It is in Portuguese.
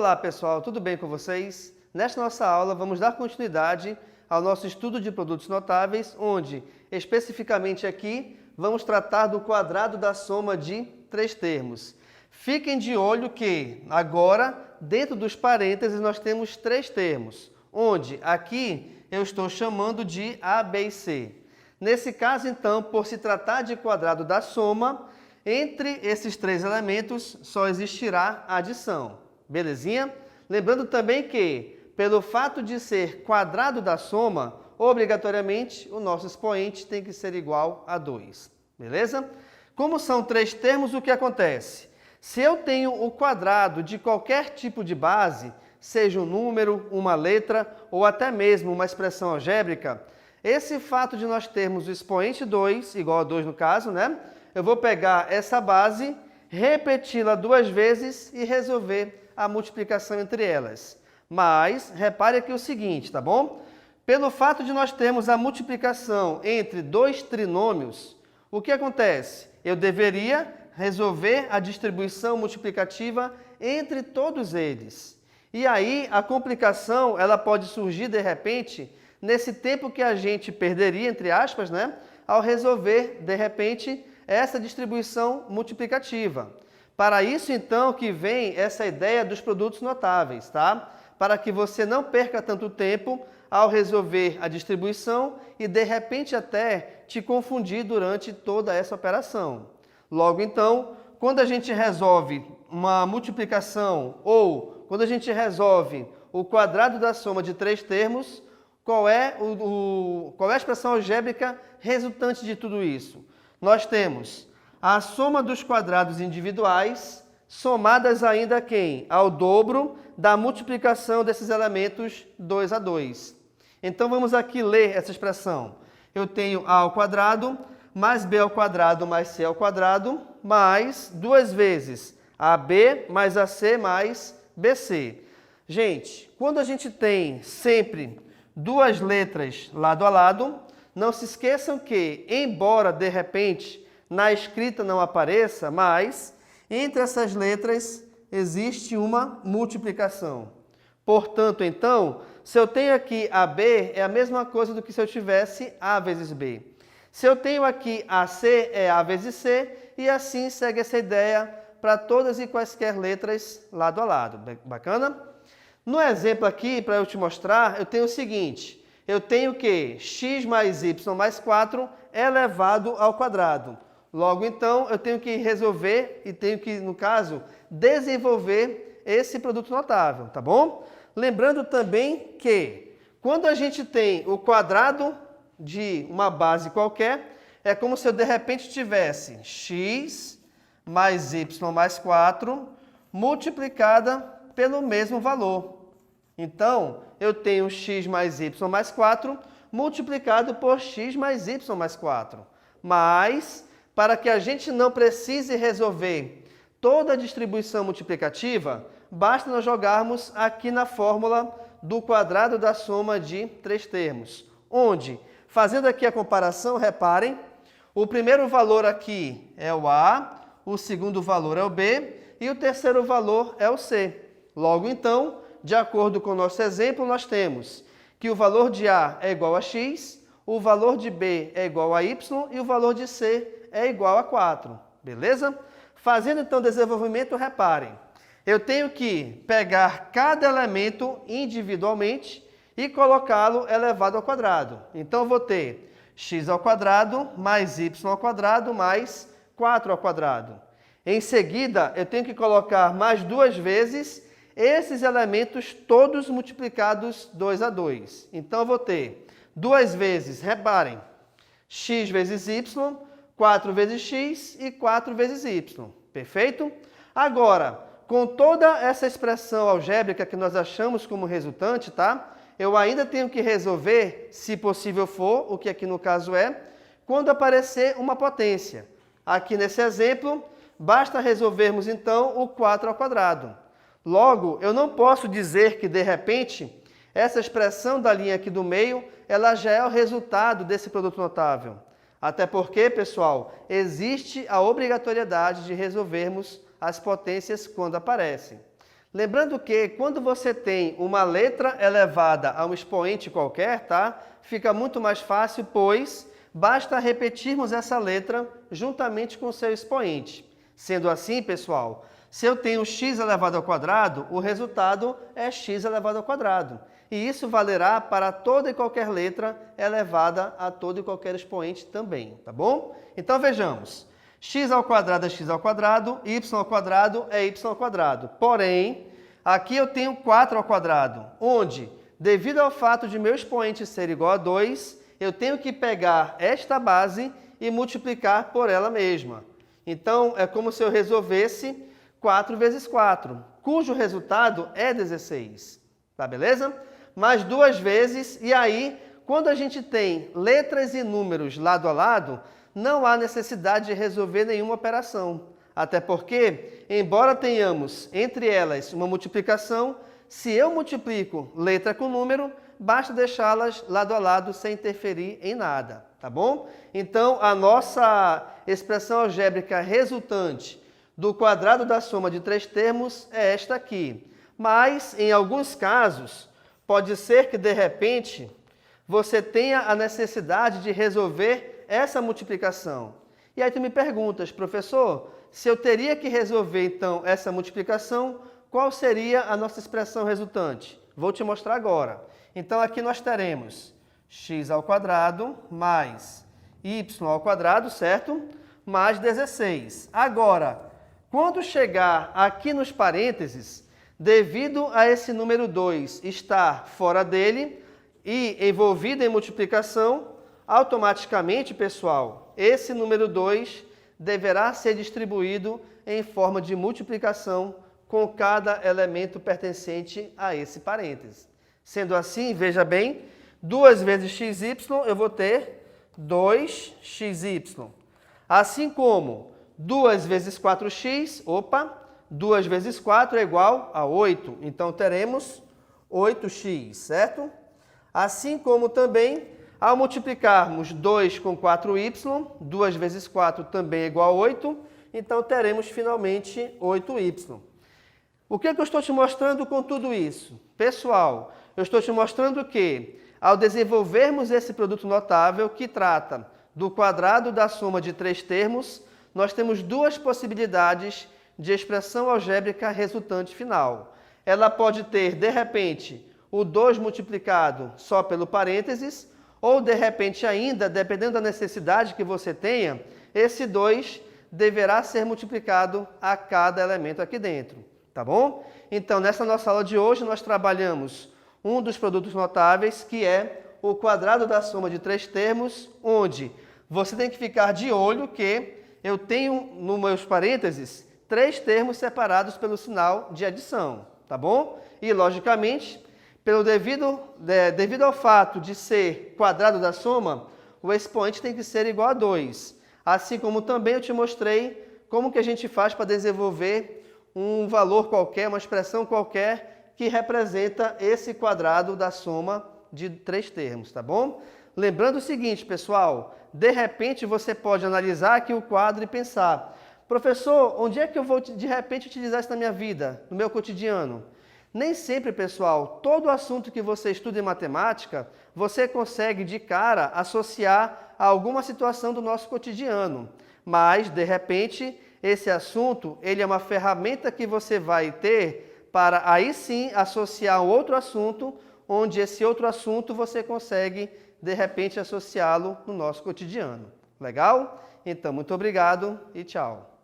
Olá pessoal, tudo bem com vocês? Nesta nossa aula vamos dar continuidade ao nosso estudo de produtos notáveis, onde, especificamente aqui, vamos tratar do quadrado da soma de três termos. Fiquem de olho que, agora, dentro dos parênteses, nós temos três termos, onde aqui eu estou chamando de A, B e C. Nesse caso, então, por se tratar de quadrado da soma, entre esses três elementos só existirá adição. Belezinha? Lembrando também que, pelo fato de ser quadrado da soma, obrigatoriamente o nosso expoente tem que ser igual a 2. Beleza? Como são três termos, o que acontece? Se eu tenho o quadrado de qualquer tipo de base, seja um número, uma letra ou até mesmo uma expressão algébrica, esse fato de nós termos o expoente 2, igual a 2 no caso, né? Eu vou pegar essa base, repeti-la duas vezes e resolver a multiplicação entre elas. Mas, repare aqui o seguinte, tá bom? Pelo fato de nós termos a multiplicação entre dois trinômios, o que acontece? Eu deveria resolver a distribuição multiplicativa entre todos eles. E aí, a complicação, ela pode surgir, de repente, nesse tempo que a gente perderia, entre aspas, né? Ao resolver, de repente, essa distribuição multiplicativa. Para isso, então, que vem essa ideia dos produtos notáveis, tá? Para que você não perca tanto tempo ao resolver a distribuição e, de repente, até te confundir durante toda essa operação. Logo, então, quando a gente resolve uma multiplicação ou quando a gente resolve o quadrado da soma de três termos, qual é a expressão algébrica resultante de tudo isso? Nós temos a soma dos quadrados individuais, somadas ainda a quem? Ao dobro da multiplicação desses elementos 2 a 2. Então, vamos aqui ler essa expressão. Eu tenho a ao quadrado, mais b ao quadrado, mais c ao quadrado, mais duas vezes ab mais ac mais bc. Gente, quando a gente tem sempre duas letras lado a lado, não se esqueçam que, embora de repente na escrita não apareça, mas entre essas letras existe uma multiplicação. Portanto, então, se eu tenho aqui AB, é a mesma coisa do que se eu tivesse A vezes B. Se eu tenho aqui AC, é A vezes C, e assim segue essa ideia para todas e quaisquer letras lado a lado. Bacana? No exemplo aqui, para eu te mostrar, eu tenho o seguinte. Eu tenho que x mais y mais 4 elevado ao quadrado. Logo, então, eu tenho que resolver e tenho que, no caso, desenvolver esse produto notável, tá bom? Lembrando também que, quando a gente tem o quadrado de uma base qualquer, é como se eu, de repente, tivesse x mais y mais 4 multiplicada pelo mesmo valor. Então, eu tenho x mais y mais 4 multiplicado por x mais y mais 4. Mas, para que a gente não precise resolver toda a distribuição multiplicativa, basta nós jogarmos aqui na fórmula do quadrado da soma de três termos, onde, fazendo aqui a comparação, reparem, o primeiro valor aqui é o A, o segundo valor é o B e o terceiro valor é o C. Logo, então, de acordo com o nosso exemplo, nós temos que o valor de A é igual a x, o valor de B é igual a y e o valor de C é igual a 4, beleza? Fazendo então o desenvolvimento, reparem, eu tenho que pegar cada elemento individualmente e colocá-lo elevado ao quadrado. Então, eu vou ter x ao quadrado mais y ao quadrado mais 4 ao quadrado. Em seguida, eu tenho que colocar mais duas vezes esses elementos todos multiplicados 2 a 2. Então, eu vou ter duas vezes, reparem, x vezes y, 4 vezes x e 4 vezes y. Perfeito? Agora, com toda essa expressão algébrica que nós achamos como resultante, tá? Eu ainda tenho que resolver, se possível for, o que aqui no caso é, quando aparecer uma potência. Aqui nesse exemplo, basta resolvermos então o 4 ao quadrado. Logo, eu não posso dizer que, de repente, essa expressão da linha aqui do meio, ela já é o resultado desse produto notável. Até porque, pessoal, existe a obrigatoriedade de resolvermos as potências quando aparecem. Lembrando que quando você tem uma letra elevada a um expoente qualquer, tá? Fica muito mais fácil, pois basta repetirmos essa letra juntamente com o seu expoente. Sendo assim, pessoal, se eu tenho x elevado ao quadrado, o resultado é x elevado ao quadrado. E isso valerá para toda e qualquer letra elevada a todo e qualquer expoente também, tá bom? Então vejamos. X ao quadrado é x ao quadrado, y ao quadrado é y ao quadrado. Porém, aqui eu tenho 4 ao quadrado, onde, devido ao fato de meu expoente ser igual a 2, eu tenho que pegar esta base e multiplicar por ela mesma. Então, é como se eu resolvesse 4 vezes 4, cujo resultado é 16. Tá beleza? Mais 2 vezes, e aí, quando a gente tem letras e números lado a lado, não há necessidade de resolver nenhuma operação. Até porque, embora tenhamos entre elas uma multiplicação, se eu multiplico letra com número, basta deixá-las lado a lado sem interferir em nada, tá bom? Então, a nossa expressão algébrica resultante do quadrado da soma de 3 termos é esta aqui. Mas, em alguns casos, pode ser que, de repente, você tenha a necessidade de resolver essa multiplicação. E aí tu me perguntas, professor, se eu teria que resolver, então, essa multiplicação, qual seria a nossa expressão resultante? Vou te mostrar agora. Então, aqui nós teremos x ao quadrado mais y ao quadrado, certo? Mais 16. Agora, quando chegar aqui nos parênteses, devido a esse número 2 estar fora dele e envolvido em multiplicação, automaticamente, pessoal, esse número 2 deverá ser distribuído em forma de multiplicação com cada elemento pertencente a esse parêntese. Sendo assim, veja bem, 2 vezes xy, eu vou ter 2xy. Assim como 2 vezes 4x, 2 vezes 4 é igual a 8. Então, teremos 8x, certo? Assim como também, ao multiplicarmos 2 com 4y, 2 vezes 4 também é igual a 8. Então, teremos finalmente 8y. O que eu estou te mostrando com tudo isso? Pessoal, eu estou te mostrando que, ao desenvolvermos esse produto notável que trata do quadrado da soma de 3 termos, nós temos duas possibilidades de expressão algébrica resultante final. Ela pode ter, de repente, o 2 multiplicado só pelo parênteses, ou, de repente ainda, dependendo da necessidade que você tenha, esse 2 deverá ser multiplicado a cada elemento aqui dentro. Tá bom? Então, nessa nossa aula de hoje, nós trabalhamos um dos produtos notáveis, que é o quadrado da soma de 3 termos, onde você tem que ficar de olho que eu tenho, nos meus parênteses, 3 termos separados pelo sinal de adição, tá bom? E, logicamente, devido ao fato de ser quadrado da soma, o expoente tem que ser igual a 2. Assim como também eu te mostrei como que a gente faz para desenvolver um valor qualquer, uma expressão qualquer que representa esse quadrado da soma de 3 termos, tá bom? Lembrando o seguinte, pessoal, de repente você pode analisar aqui o quadro e pensar, professor, onde é que eu vou de repente utilizar isso na minha vida, no meu cotidiano? Nem sempre, pessoal, todo assunto que você estuda em matemática, você consegue de cara associar a alguma situação do nosso cotidiano. Mas, de repente, esse assunto, ele é uma ferramenta que você vai ter para aí sim associar um outro assunto, onde esse outro assunto você consegue, de repente, associá-lo no nosso cotidiano. Legal? Então, muito obrigado e tchau.